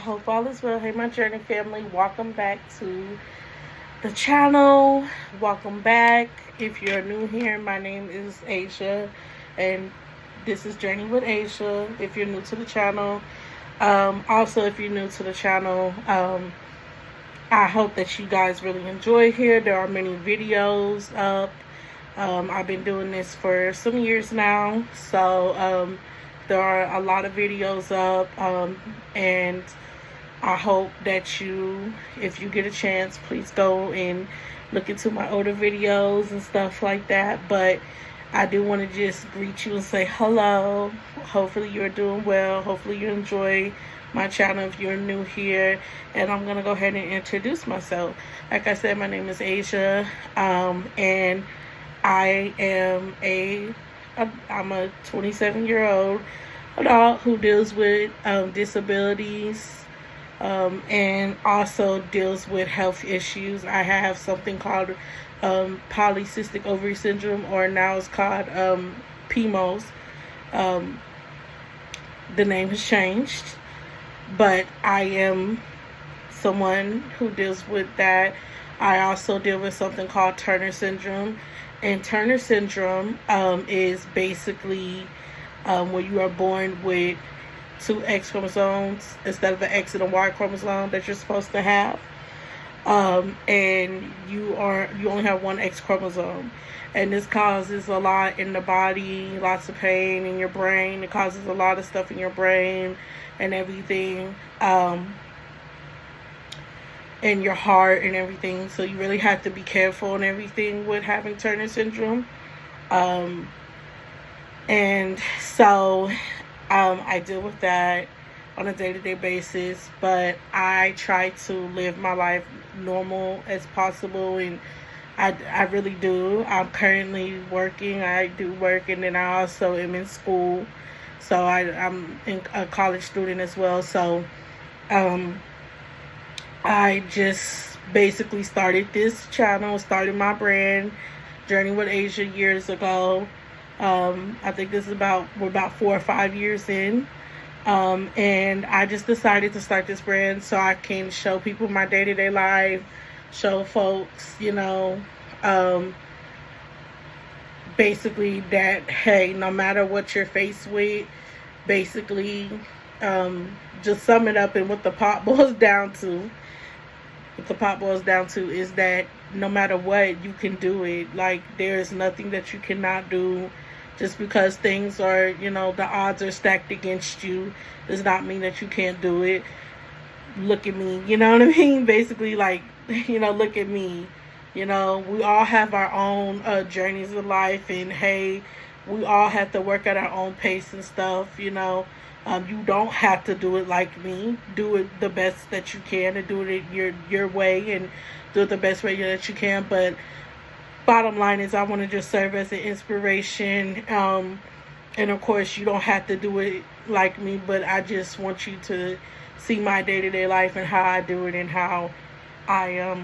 hope all is well. Hey, my journey family, welcome back to the channel. Welcome back. If you're new here, my name is Asia, and this is Journey with Asia. If you're new to the channel, also if you're new to the channel, I hope that you guys really enjoy here. There are many videos up. I've been doing this for some years now, so there are a lot of videos up, and I hope that you, if you get a chance, please go and look into my older videos and stuff like that. But I do want to just greet you and say hello. Hopefully you're doing well. Hopefully you enjoy my channel if you're new here. And I'm going to go ahead and introduce myself. Like I said, my name is Asia, and I am I'm a 27-year-old adult who deals with disabilities, and also deals with health issues. I have something called polycystic ovary syndrome, or now it's called pmos. The name has changed, but I am someone who deals with that. I also deal with something called Turner syndrome. And Turner syndrome is basically where you are born with two X chromosomes instead of an X and a Y chromosome that you're supposed to have. And you only have one X chromosome. And this causes a lot in the body, lots of pain in your brain. It causes a lot of stuff in your brain and everything. And your heart and everything, so you really have to be careful and everything with having Turner syndrome. And so I deal with that on a day-to-day basis, but I try to live my life normal as possible, and I really do. I'm currently working. I do work, and then I also am in school, so I'm a college student as well. So I just basically started this channel, started my brand, Journey with Asia, years ago. I think we're about 4 or 5 years in. And I just decided to start this brand so I can show people my day-to-day life, show folks, basically that, hey, no matter what you're faced with, basically, just sum it up, and what the pot boils down to. What the pot boils down to is that no matter what, you can do it. Like, there is nothing that you cannot do. Just because things are, the odds are stacked against you, does not mean that you can't do it. Look at me, you know what I mean? Basically, like, look at me. We all have our own journeys in life, and hey, we all have to work at our own pace and stuff, You don't have to do it like me. Do it the best that you can, and do it your way, and do it the best way that you can. But bottom line is, I want to just serve as an inspiration. And of course, you don't have to do it like me, but I just want you to see my day-to-day life and how I do it and how I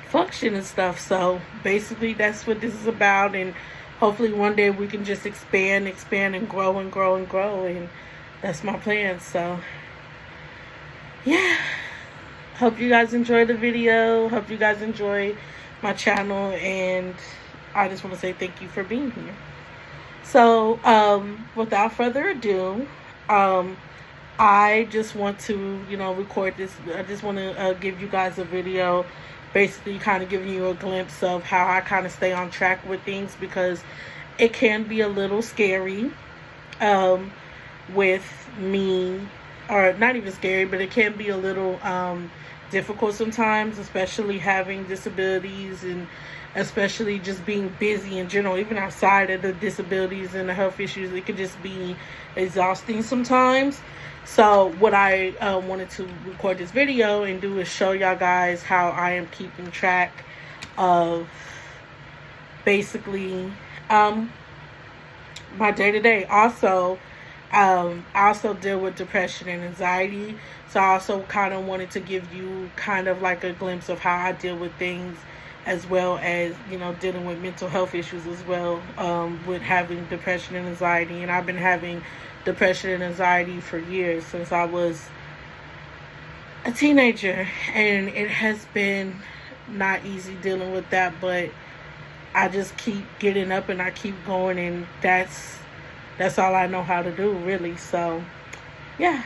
function and stuff. So basically, that's what this is about, and hopefully one day we can just expand and grow and grow and grow, and that's my plan. So yeah, hope you guys enjoy the video, hope you guys enjoy my channel, and I just want to say thank you for being here. So without further ado, I just want to record this. I just want to give you guys a video, basically kind of giving you a glimpse of how I kind of stay on track with things, because it can be a little scary with me, or not even scary, but it can be a little difficult sometimes, especially having disabilities, and especially just being busy in general. Even outside of the disabilities and the health issues, it could just be exhausting sometimes. So what I wanted to record this video and do is show y'all guys how I am keeping track of basically my day-to-day. Also, I also deal with depression and anxiety, so I also kind of wanted to give you kind of like a glimpse of how I deal with things, as well as dealing with mental health issues as well, with having depression and anxiety. And I've been having depression and anxiety for years, since I was a teenager, and it has been not easy dealing with that, but I just keep getting up and I keep going, and that's all I know how to do, really. So yeah,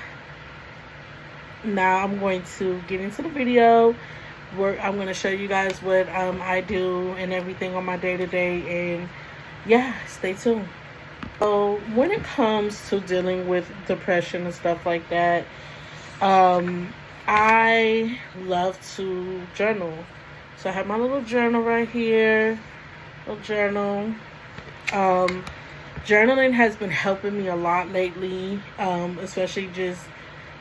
now I'm going to get into the video where I'm going to show you guys what I do and everything on my day-to-day, and yeah, stay tuned. So when it comes to dealing with depression and stuff like that, I love to journal. So I have my little journal right here, little journal. Journaling has been helping me a lot lately, especially just,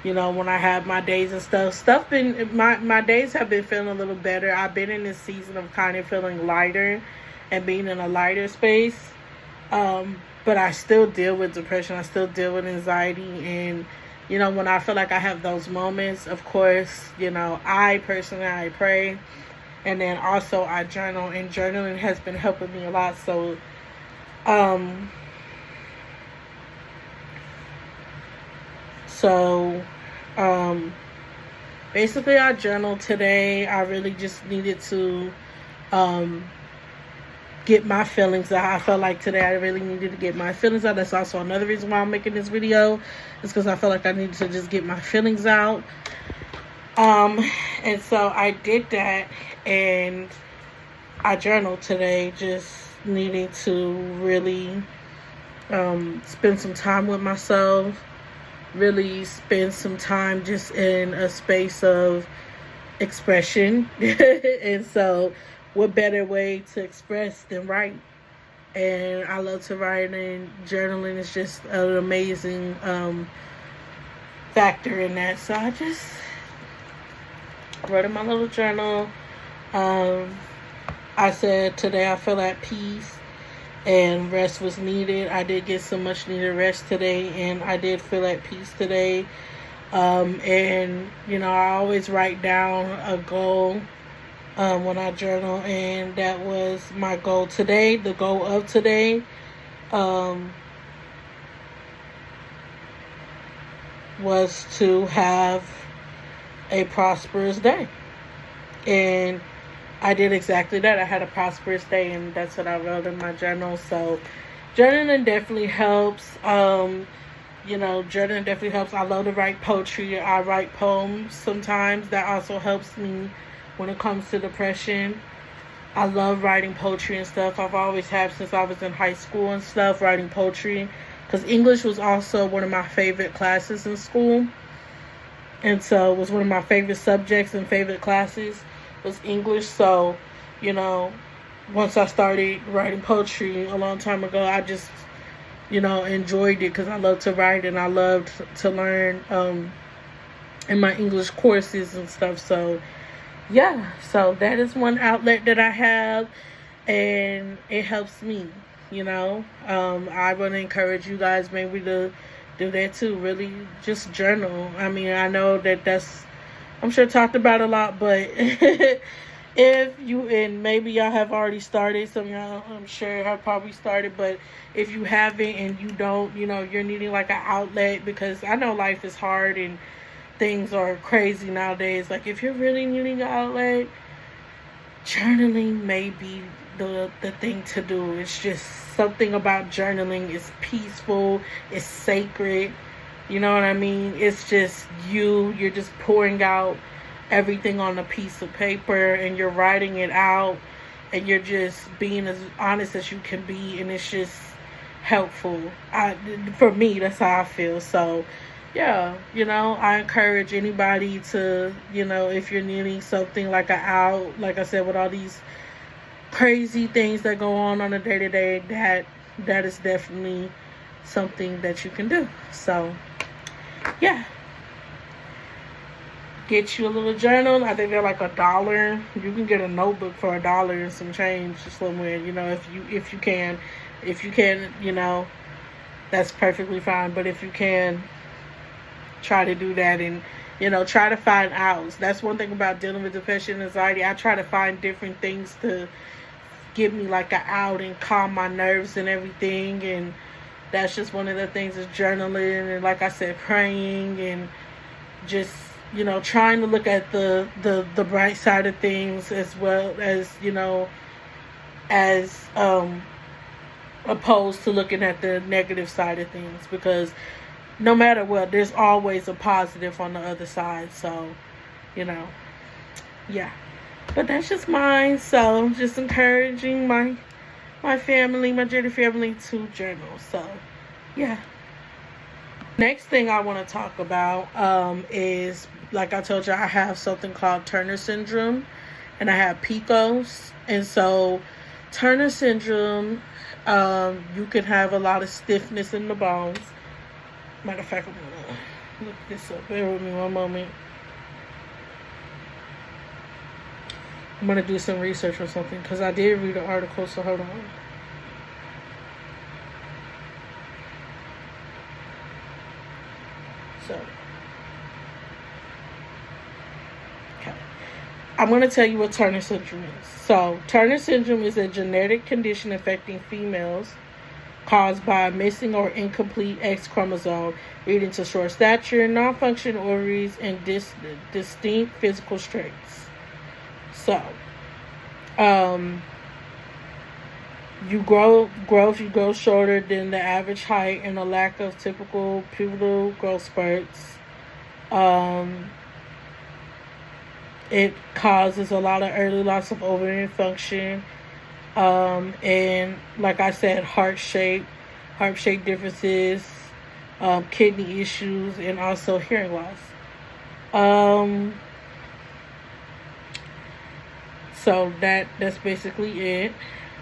when I have my days and stuff. My days have been feeling a little better. I've been in this season of kind of feeling lighter and being in a lighter space. But I still deal with depression. I still deal with anxiety. And, when I feel like I have those moments, of course, I pray. And then also I journal. And journaling has been helping me a lot. So, basically I journaled today. I really just needed to get my feelings out. I felt like today I really needed to get my feelings out. That's also another reason why I'm making this video, is because I felt like I needed to just get my feelings out. And so I did that, and I journaled today, just needing to really spend some time with myself, really spend some time just in a space of expression. And so what better way to express than write? And I love to write, and journaling is just an amazing factor in that. So I just wrote in my little journal. I said today I feel at peace and rest was needed. I did get some much needed rest today, and I did feel at peace today. And I always write down a goal when I journal, and that was my goal today. The goal of today was to have a prosperous day, and I did exactly that. I had a prosperous day, and that's what I wrote in my journal. So journaling definitely helps. Journaling definitely helps. I love to write poetry. I write poems sometimes. That also helps me when it comes to depression. I love writing poetry and stuff. I've always have since I was in high school and stuff, writing poetry. Because English was also one of my favorite classes in school. And so it was one of my favorite subjects and favorite classes was English. So, once I started writing poetry a long time ago, I just, enjoyed it because I love to write and I loved to learn in my English courses and stuff. So, yeah, so that is one outlet that I have, and it helps me, I want to encourage you guys maybe to do that too. Really just journal. I mean, I know that's, I'm sure, talked about a lot, but if you, and maybe y'all have already started, some of y'all I'm sure have probably started, but if you haven't and you don't, you're needing like an outlet, because I know life is hard and things are crazy nowadays. Like, if you're really needing an outlet, journaling may be the thing to do. It's just something about journaling. It's peaceful, it's sacred. You know what I mean? It's just you're just pouring out everything on a piece of paper, and you're writing it out, and you're just being as honest as you can be, and it's just helpful. For me, that's how I feel. So yeah, I encourage anybody to, if you're needing something like an out, like I said, with all these crazy things that go on a day-to-day, that is definitely something that you can do. So yeah, get you a little journal. I think they're like $1. You can get a notebook for $1 and some change somewhere, if you can, that's perfectly fine. But if you can, try to do that, and try to find outs. That's one thing about dealing with depression and anxiety. I try to find different things to give me like an out and calm my nerves and everything, and that's just one of the things is journaling, and like I said, praying, and just trying to look at the bright side of things, as well as, as opposed to looking at the negative side of things, because no matter what, there's always a positive on the other side. So, yeah. But that's just mine. So I'm just encouraging my family, my journey family, to journal. So, yeah. Next thing I want to talk about is, like I told you, I have something called Turner syndrome, and I have pcos. And so Turner syndrome, you can have a lot of stiffness in the bones. Matter of fact, I'm going to look this up. Bear with me one moment. I'm going to do some research or something, because I did read an article, so hold on. So, okay. I'm going to tell you what Turner syndrome is. So, Turner syndrome is a genetic condition affecting females caused by a missing or incomplete X chromosome, leading to short stature, non-functioning ovaries, and distinct physical traits. So, you grow shorter than the average height, and a lack of typical pubertal growth spurts. It causes a lot of early loss of ovarian function, and like I said, heart shape differences, kidney issues, and also hearing loss. So that's basically it.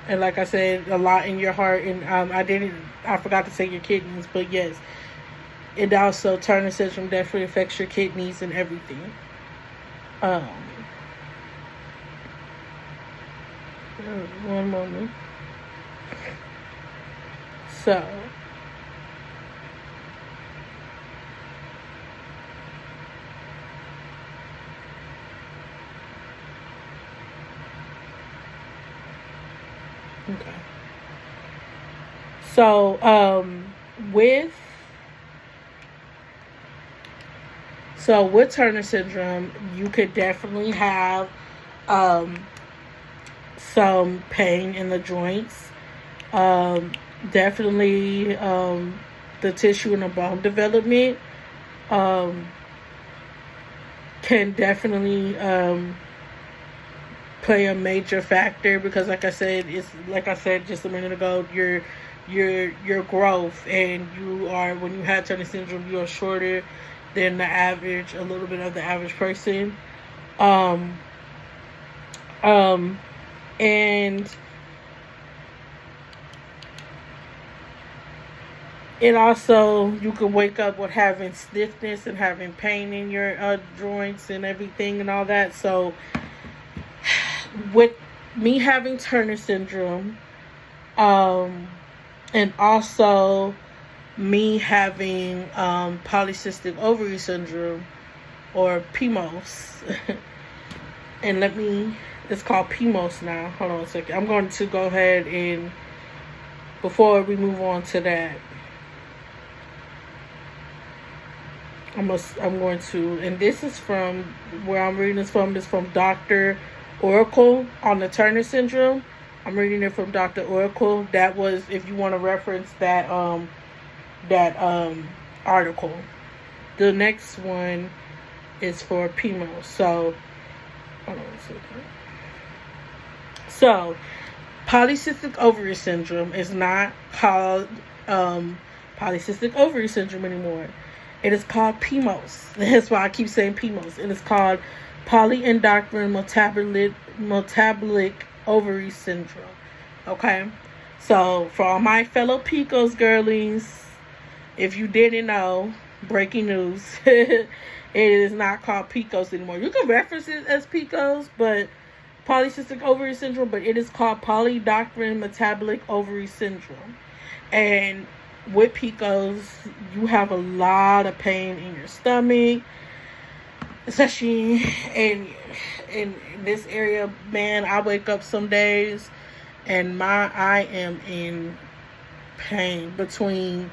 And like I said, a lot in your heart, and I forgot to say your kidneys, but yes, it also, Turner syndrome definitely affects your kidneys and everything. One moment. So, okay. So, with Turner syndrome, you could definitely have some pain in the joints. Definitely the tissue and the bone development can definitely play a major factor, because like I said just a minute ago, your growth, and when you have Turner syndrome, you are shorter than the average, a little bit of the average person. And it also, you can wake up with having stiffness and having pain in your joints and everything and all that. So with me having Turner syndrome, and also me having polycystic ovary syndrome, or pmos, and it's called pmos now. Hold on a second. I'm going to go ahead, and before we move on to that, I'm going to, and this is from where I'm reading this from. Is from Dr. Oracle on the Turner syndrome. I'm reading it from Dr. Oracle. That was, if you want to reference that article. The next one is for pmos. So, hold on a second. So, polycystic ovary syndrome is not called polycystic ovary syndrome anymore. It is called pmos. That's why I keep saying pmos. It is called polyendocrine metabolic ovary syndrome. Okay? So, for all my fellow pcos girlies, if you didn't know, breaking news, it is not called pcos anymore. You can reference it as pcos, but polycystic ovary syndrome, but it is called polyendocrine metabolic ovary syndrome. And with pcos, you have a lot of pain in your stomach, especially in this area. Man, I wake up some days and I am in pain between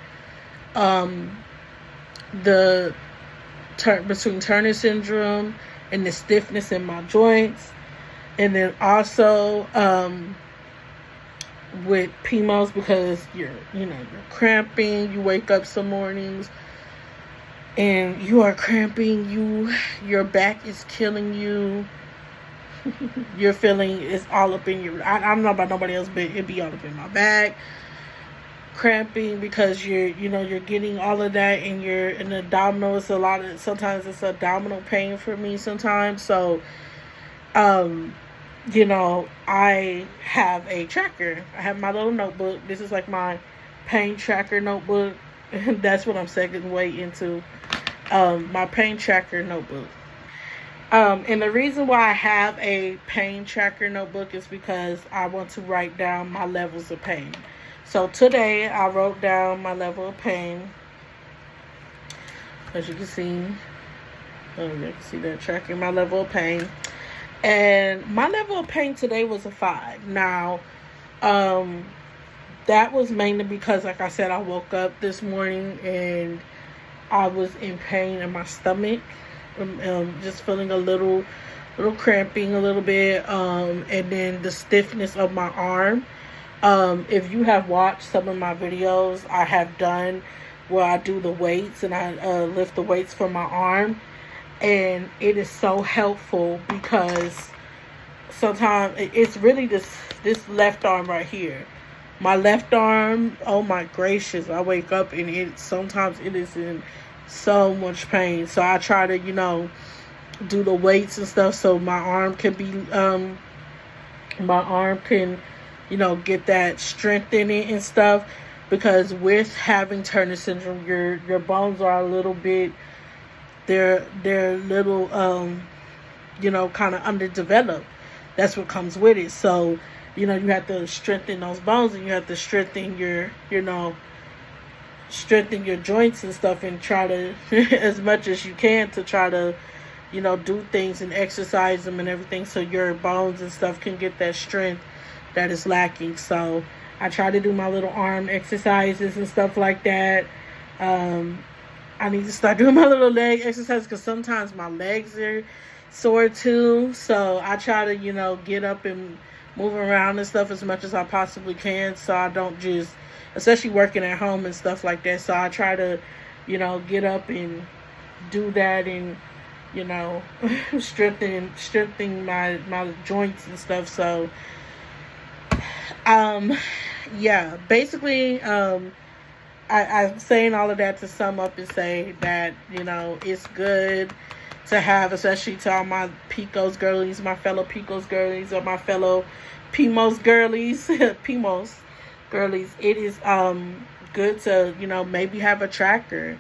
the between Turner syndrome and the stiffness in my joints. And then also with pmos, because you're cramping. You wake up some mornings and you are cramping. Your back is killing you. You're feeling it's all up in your. I don't know about nobody else, but it be all up in my back, cramping, because you're getting all of that, and you're in the abdominal. It's a lot of, sometimes it's abdominal pain for me sometimes. So I have a tracker. I have my little notebook. This is like my pain tracker notebook. That's what I'm segueing way into. My pain tracker notebook. And the reason why I have a pain tracker notebook is because I want to write down my levels of pain. So today I wrote down my level of pain. As you can see, you can see that tracking my level of pain. And my level of pain today was a 5. Now, that was mainly because, like I said, I woke up this morning and I was in pain in my stomach. Just feeling a little cramping a little bit, and then the stiffness of my arm. If you have watched some of my videos, I have done where I do the weights and I lift the weights for my arm, and it is so helpful because sometimes it's really this left arm right here. My left arm, oh my gracious, I wake up and sometimes it is in so much pain. So I try to do the weights and stuff so my arm can get that strength in it and stuff, because with having Turner syndrome, your bones are a little bit, they're little kind of underdeveloped. That's what comes with it. So you have to strengthen those bones, and you have to strengthen your joints and stuff, and try to as much as you can to try to do things and exercise them and everything, so your bones and stuff can get that strength that is lacking. So I try to do my little arm exercises and stuff like that. I need to start doing my little leg exercises, because sometimes my legs are sore too. So I try to get up and move around and stuff as much as I possibly can, so I don't just, especially working at home and stuff like that. So I try to, get up and do that, and, strengthening my joints and stuff. So, yeah, basically, I'm saying all of that to sum up and say that, it's good to have, especially to all my pcos girlies, my fellow pcos girlies, or my fellow pmos girlies, pmos girlies. It is good to maybe have a tracker,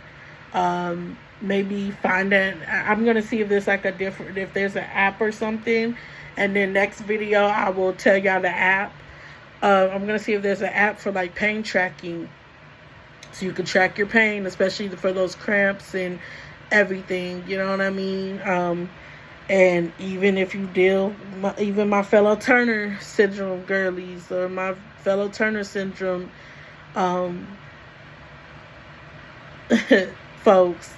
maybe find that. I'm gonna see if there's if there's an app or something, and then next video I will tell y'all the app. I'm gonna see if there's an app for like pain tracking, so you can track your pain, especially for those cramps and everything, you know what I mean? And even if you even my fellow Turner syndrome girlies, or my fellow Turner syndrome folks,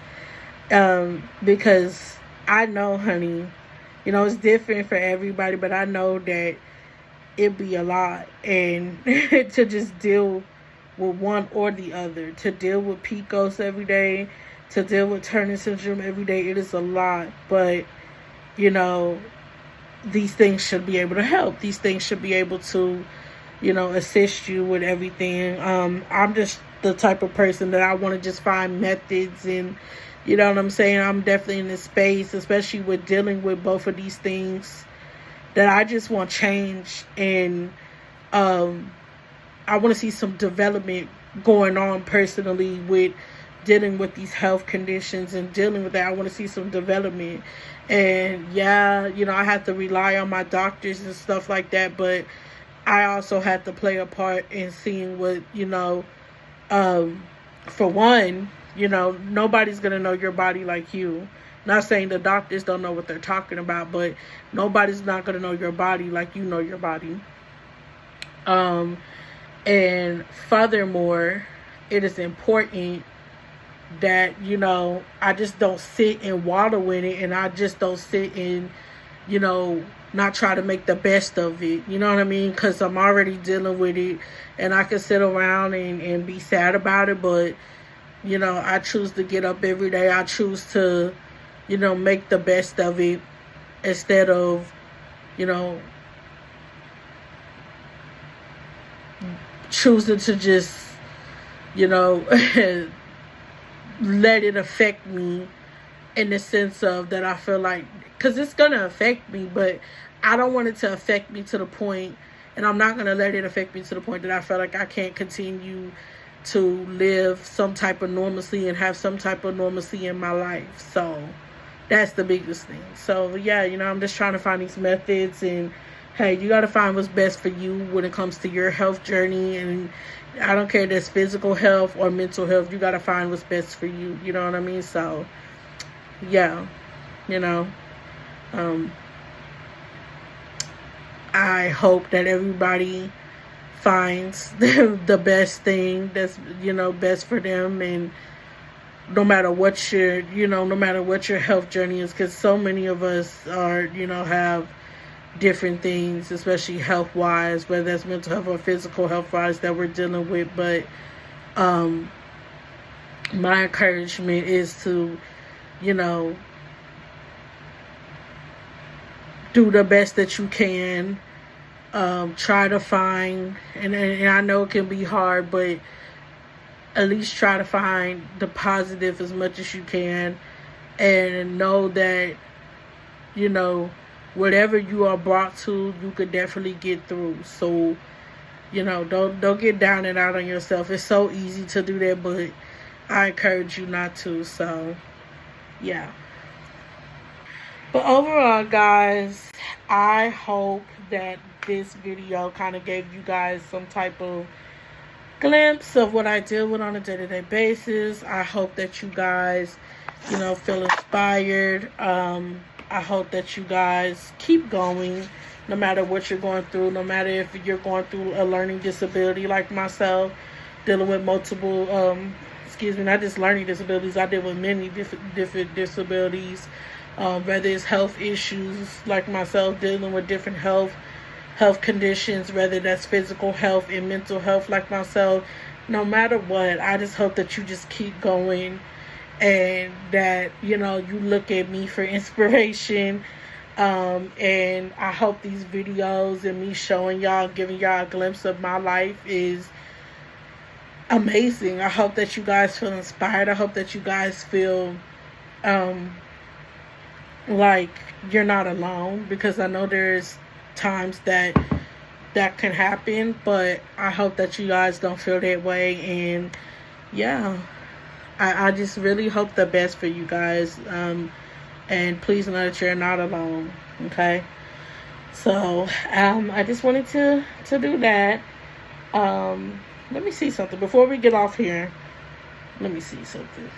because I know, honey, it's different for everybody, but I know that it'd be a lot, and to just deal with one or the other, to deal with pcos every day, to deal with Turner syndrome every day, it is a lot. But these things should be able to help. These things should be able to assist you with everything. I'm just the type of person that I want to just find methods, and you know what I'm saying, I'm definitely in this space, especially with dealing with both of these things, that I just want change, and I want to see some development going on personally with dealing with these health conditions and dealing with that. I want to see some development. And yeah, I have to rely on my doctors and stuff like that, but I also have to play a part in seeing what, for one, nobody's going to know your body like you. Not saying the doctors don't know what they're talking about, but nobody's not going to know your body like you know your body. And furthermore, it is important that, you know, I just don't sit and wallow in it, and I just don't sit and, you know, not try to make the best of it. You know what I mean? Because I'm already dealing with it, and I can sit around and be sad about it, but, you know, I choose to get up every day. I choose to, you know, make the best of it instead of, you know, choosing to just, you know, let it affect me in the sense of that I feel like, because it's going to affect me, but I don't want it to affect me to the point, and I'm not going to let it affect me to the point that I feel like I can't continue to live some type of normalcy and have some type of normalcy in my life. So that's the biggest thing. So yeah, you know, I'm just trying to find these methods, and hey, you got to find what's best for you when it comes to your health journey. And I don't care if that's physical health or mental health, you got to find what's best for you. You know what I mean? So yeah, you know, I hope that everybody finds the best thing that's, you know, best for them. And no matter what your, you know, no matter what your health journey is, because so many of us are, you know, have different things, especially health wise, whether that's mental health or physical health wise, that we're dealing with. But my encouragement is to, you know, do the best that you can. Try to find, and I know it can be hard, but at least try to find the positive as much as you can, and know that, you know, whatever you are brought to, you could definitely get through. So, you know, don't get down and out on yourself. It's so easy to do that, but I encourage you not to. So yeah. But overall, guys, I hope that this video kind of gave you guys some type of glimpse of what I deal with on a day-to-day basis. I hope that you guys, you know, feel inspired. I hope that you guys keep going no matter what you're going through, no matter if you're going through a learning disability like myself, dealing with multiple, not just learning disabilities, I deal with many different disabilities, whether it's health issues like myself, dealing with different health conditions, whether that's physical health and mental health like myself. No matter what, I just hope that you just keep going, and that, you know, you look at me for inspiration. And I hope these videos and me showing y'all, giving y'all a glimpse of my life is amazing. I hope that you guys feel inspired. I hope that you guys feel like you're not alone, because I know there's times that can happen, but I hope that you guys don't feel that way. And yeah, I just really hope the best for you guys, and please know that you're not alone. Okay, so I just wanted to do that. Let me see something before we get off here. Let me see something.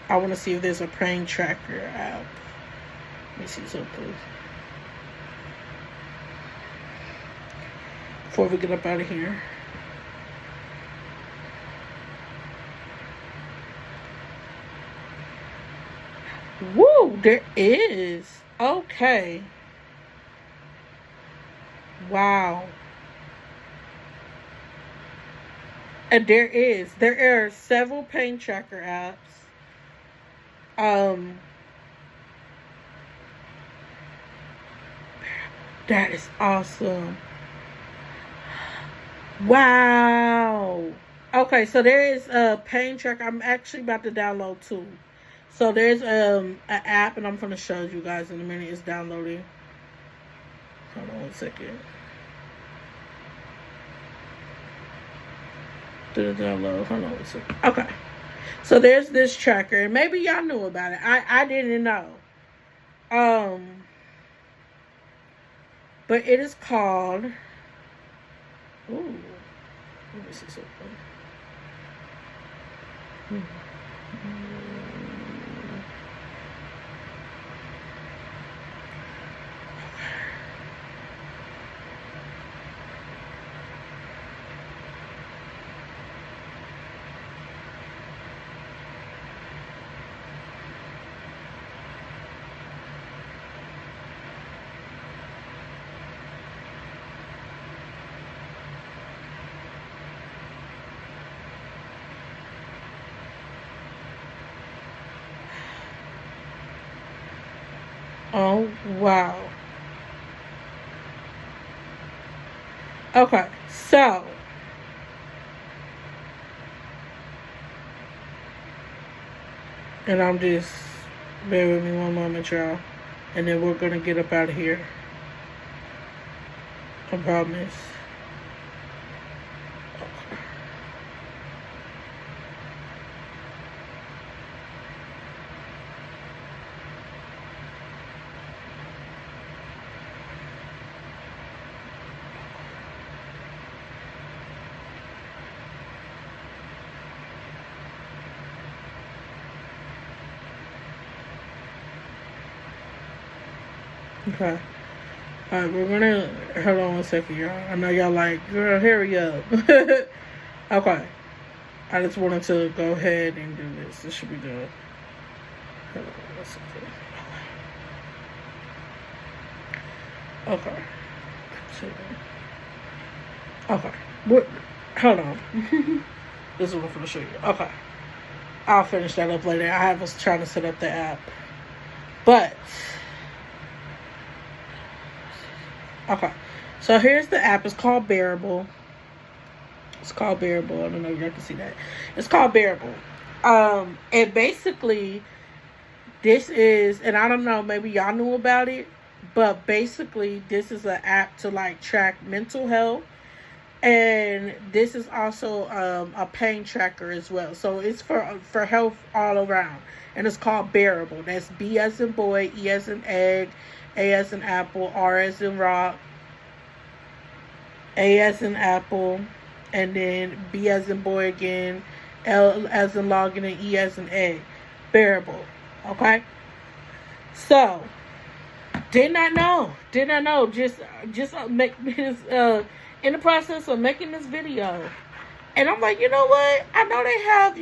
I want to see if there's a praying tracker app. Let me see something before we get up out of here. Woo, there is. Okay. Wow. And there are several pain tracker apps. That is awesome. Wow. Okay, so there is a pain tracker. I'm actually about to download two. So there's an app, and I'm going to show you guys in a minute. It's downloading. Hold on one second. Do the download. Hold on one second. Okay. So there's this tracker, and maybe y'all knew about it. I didn't know. But it is called. Ooh. Let me see something. Oh, wow. Okay, so and I'm just bear with me one moment, y'all, and then we're gonna get up out of here. I promise. Okay. Alright, we're gonna hold on one second, y'all. I know y'all like, girl, hurry up. Okay. I just wanted to go ahead and do this. This should be good. Hold on one second. Okay. Okay. What? Hold on. This is what I'm gonna show you. Okay. I'll finish that up later. I was trying to set up the app. But okay. So here's the app. It's called Bearable. It's called Bearable. I don't know if y'all can see that. It's called Bearable. And basically this is, and I don't know, maybe y'all knew about it, but basically this is an app to like track mental health. And this is also a pain tracker as well. So it's for health all around. And it's called Bearable. That's B as in boy, E as in egg, A as in apple, R as in rock, A as in apple, and then B as in boy again, L as in login, and E as in egg. Bearable. Okay? So, did not know. Just make this in the process of making this video. And I'm like, you know what? I know they have,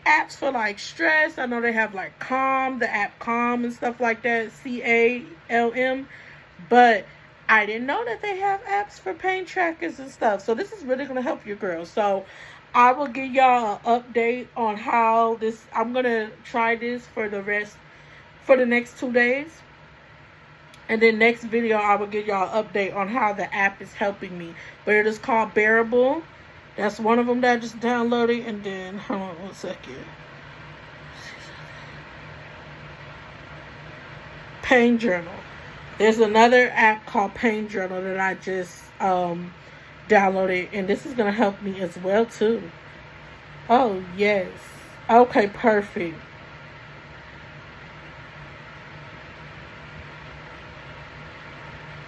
apps for like stress. I know they have like Calm, the app Calm and stuff like that, CALM. But I didn't know that they have apps for pain trackers and stuff. So this is really going to help your girl. So I will give y'all an update on how this, I'm going to try this for the next 2 days. And then next video, I will give y'all an update on how the app is helping me. But it is called Bearable. That's one of them that I just downloaded. And then, hold on one second. Pain Journal. There's another app called Pain Journal that I just downloaded. And this is going to help me as well, too. Oh, yes. Okay, perfect.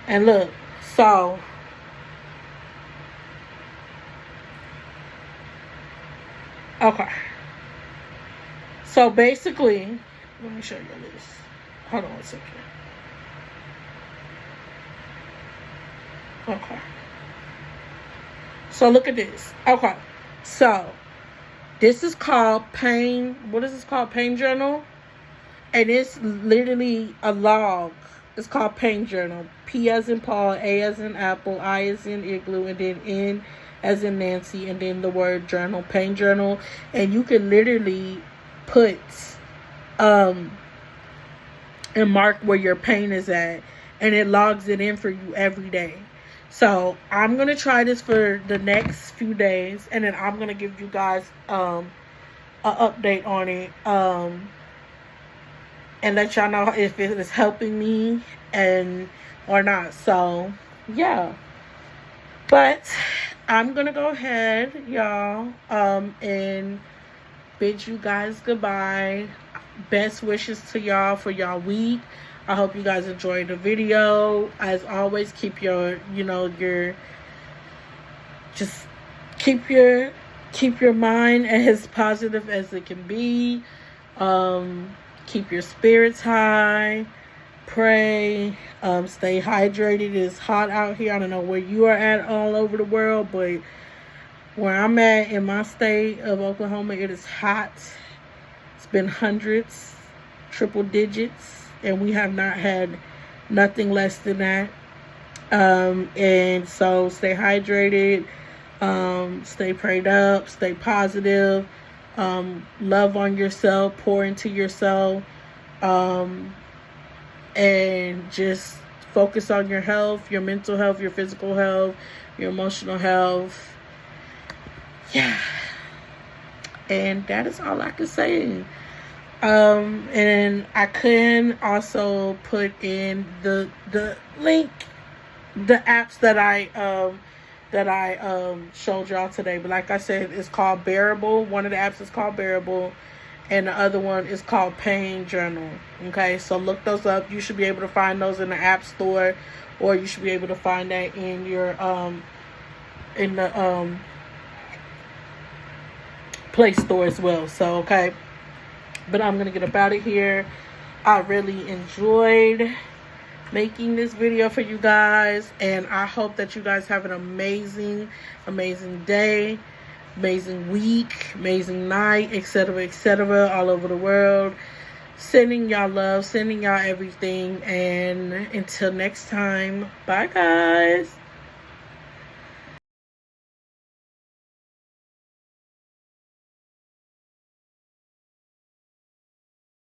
And look, so okay. So basically, let me show you this. Hold on a second. Okay. So look at this. Okay. So this is called Pain. What is this called? Pain Journal. And it's literally a log. It's called Pain Journal. P as in Paul, A as in Apple, I as in Igloo, and then N as in Nancy, and then the word journal, Pain Journal. And you can literally put and mark where your pain is at, and it logs it in for you every day. So I'm going to try this for the next few days, and then I'm going to give you guys an update on it. And let y'all know if it is helping me and or not. So, yeah. But I'm going to go ahead, y'all, and bid you guys goodbye. Best wishes to y'all for y'all week. I hope you guys enjoyed the video. As always, keep your just keep your mind as positive as it can be. Keep your spirits high. Pray. Stay hydrated. It's hot out here. I don't know where you are at all over the world, but where I'm at in my state of Oklahoma, it is hot. It's been hundreds, triple digits, and we have not had nothing less than that. And so stay hydrated. Stay prayed up. Stay positive. Love on yourself, pour into yourself, and just focus on your health, your mental health, your physical health, your emotional health. Yeah. And that is all I can say. And I can also put in the link, the apps that I showed y'all today. But like I said, it's called Bearable. One of the apps is called Bearable, and the other one is called Pain Journal. Okay, so look those up. You should be able to find those in the App Store, or you should be able to find that in your in the Play Store as well. So okay, but I'm gonna get up out of here. I really enjoyed making this video for you guys, and I hope that you guys have an amazing day, amazing week, amazing night, etc., all over the world. Sending y'all love, sending y'all everything, and until next time, bye guys.